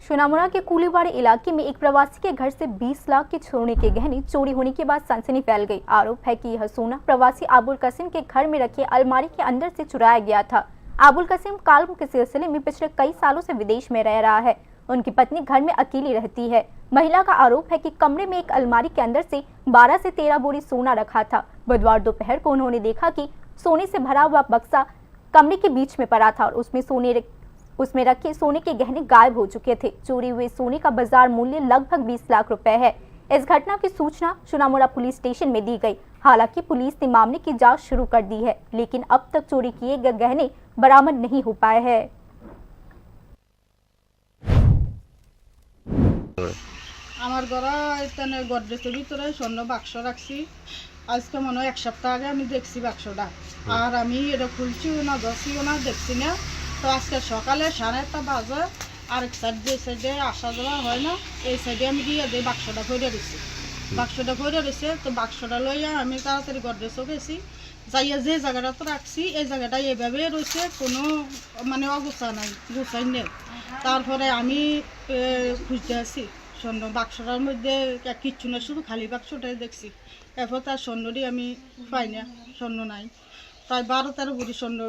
सोनामुड़ा के कुलीबाड़ी इलाके में एक प्रवासी के घर से 20 लाख के सोने के गहने चोरी होने के बाद सनसनी फैल गई। आरोप है कि यह सोना प्रवासी अबुल कसीम के घर में रखे अलमारी के अंदर से चुराया गया था। अबुल कसीम काल्म के सिलसिले में पिछले कई सालों से विदेश में रह रहा है। उनकी पत्नी घर में अकेली रहती है। महिला का आरोप है कि कमरे में एक अलमारी के अंदर से 12 से 13 बोरी सोना रखा था। बुधवार दोपहर को उन्होंने देखा कि सोने से भरा हुआ बक्सा कमरे के बीच में पड़ा था और उसमें रखे सोने के गहने गायब हो चुके थे। चोरी हुए सोने का बाजार मूल्य लगभग 20 लाख रुपए है। इस घटना की सूचना सोनामुड़ा पुलिस स्टेशन में दी गई। हालांकि पुलिस ने मामले की जांच शुरू कर दी है, लेकिन अब तक चोरी किए गए गहने बरामद नहीं हो पाए हैं। আমার ঘরে এখানে গডরেজের ভিতরে স্বর্ণ বাক্স রাখছি। আজকে মনে হয় এক সপ্তাহ আগে আমি দেখছি বাক্সটা, আর আমি এটা খুলছিও না, ধরছিও না, দেখছি না। তো আজকে সকালে 8:30 বাজে আরেক সাইড যে সাইডে আসা যাওয়া হয় না, এই সাইডে আমি গিয়ে যে বাক্সটা ফেলে দিচ্ছি। বাক্সটা ফেলে দিচ্ছে, তো বাক্সটা লইয়া আমি তাড়াতাড়ি গডরেজও গেছি। যাইয়া যে জায়গাটা রাখছি এই জায়গাটা এভাবে রয়েছে, কোনো মানে অগোছা নাই, গোছাই নেই। তারপরে আমি খুঁজতে আসি স্বর্ণ বাক্সটার মধ্যে কিচ্ছু না, শুধু খালি বাক্সটাই দেখছি। এরপর তার স্বর্ণটি আমি পাই না, স্বর্ণ নাই। প্রায় 12-13 ভরি স্বর্ণ।